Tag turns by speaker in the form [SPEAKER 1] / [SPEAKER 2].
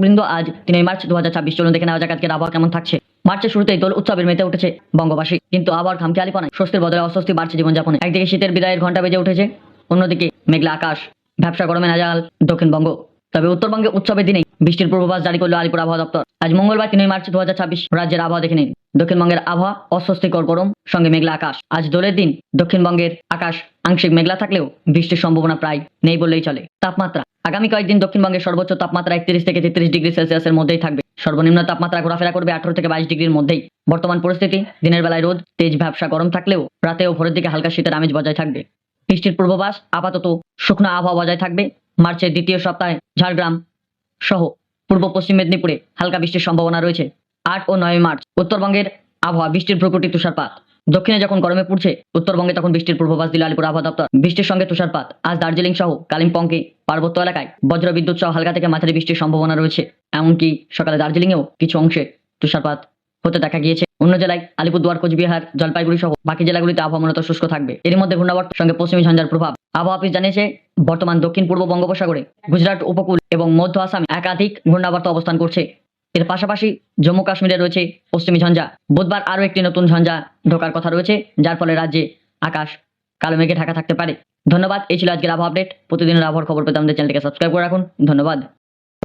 [SPEAKER 1] বৃন্দ আজ 3 মার্চ 2026 চলুন দেখে নেওয়া যাক আজকের আবহাওয়া কেমন থাকছে। মার্চের শুরুতেই দোল উৎসবের মেতে উঠেছে বঙ্গবাসী, কিন্তু আবহাওয়ার খামখেয়ালিপনায় স্বস্তির বদলে অস্বস্তি বাড়ছে জীবনযাপনে। একদিকে শীতের বিদায়ের ঘণ্টা বেজে উঠেছে, অন্যদিকে মেঘলা আকাশ, ভ্যাপসা গরমে নাজাল দক্ষিণবঙ্গ। তবে উত্তরবঙ্গে উৎসবের দিনেই বৃষ্টির পূর্বাভাস জারি করল আলিপুর আবহাওয়া দপ্তর। আজ মঙ্গলবার 3 মার্চ 2026 রাজ্যের আবহাওয়া দেখে নিন। দক্ষিণবঙ্গের আবহাওয়া অস্বস্তিকর গরম, সঙ্গে মেঘলা আকাশ। আজ দোলের দিন দক্ষিণবঙ্গের আকাশ আংশিক মেঘলা থাকলেও বৃষ্টির সম্ভাবনা প্রায় নেই বললেই চলে। তাপমাত্রা আগামী কয়েকদিন দক্ষিণবঙ্গের সর্বোচ্চ তাপমাত্রা 31 থেকে 33 ডিগ্রি সেলসিয়াসের মধ্যেই থাকবে। সর্বনিম্ন তাপমাত্রা ঘোরাফেরা করবে 18 থেকে 22 ডিগ্রির মধ্যেই। বর্তমান পরিস্থিতি, দিনের বেলায় রোদ, তেজ ভ্যাপসা গরম থাকলেও রাতে ও ভোরের দিকে হালকা শীতের আমেজ বজায় থাকবে। বৃষ্টির পূর্বাভাস, আপাতত শুকনো আবহাওয়া বজায় থাকবে। মার্চের দ্বিতীয় সপ্তাহে ঝাড়গ্রাম সহ পূর্ব পশ্চিম মেদিনীপুরে হালকা বৃষ্টির সম্ভাবনা রয়েছে। 8 ও 9 মার্চ উত্তরবঙ্গের আবহাওয়া বৃষ্টির প্রকৃতি তুষারপাত। দক্ষিণে যখন গরমে পড়ছে, উত্তরবঙ্গে তখন বৃষ্টির পূর্বাভাস দিল আলিপুর আবহাওয়া দপ্তর। বৃষ্টির সঙ্গে তুষারপাত। আজ দার্জিলিং সহ কালিম্পংকে পার্বত্য এলাকায় বজ্রবিদ্যুৎ সহ হালকা থেকে মাঝারি বৃষ্টির সম্ভাবনা রয়েছে। এমনকি সকালে দার্জিলিংয়েও কিছু অংশে তুষারপাত হতে দেখা গিয়েছে। অন্য জেলায় আলিপুরদুয়ার, কোচবিহার, জলপাইগুড়ি সহ বাকি জেলাগুলিতে আবহাওয়া মূলত শুষ্ক থাকবে। এর মধ্যে ঘূর্ণাবর্তের সঙ্গে পশ্চিমী ঝঞ্ঝার প্রভাব। আবহাওয়া অফিস জানিয়েছে, বর্তমান দক্ষিণ পূর্ব বঙ্গোপসাগরে গুজরাট উপকূল এবং মধ্য আসামে একাধিক ঘূর্ণাবর্ত অবস্থান করছে। এর পাশাপাশি জম্মু কাশ্মীরে রয়েছে পশ্চিমী ঝঞ্ঝা। বুধবার আরও একটি নতুন ঝঞ্ঝা ঢোকার কথা রয়েছে, যার ফলে রাজ্যে আকাশ কালো মেঘে ঢাকা থাকতে পারে। ধন্যবাদ। এই ছিল আজকের আবহাওয়া আপডেট। প্রতিদিনের আবহাওয়ার খবর পেতে আমাদের চ্যানেলটিকে সাবস্ক্রাইব করে রাখুন। ধন্যবাদ।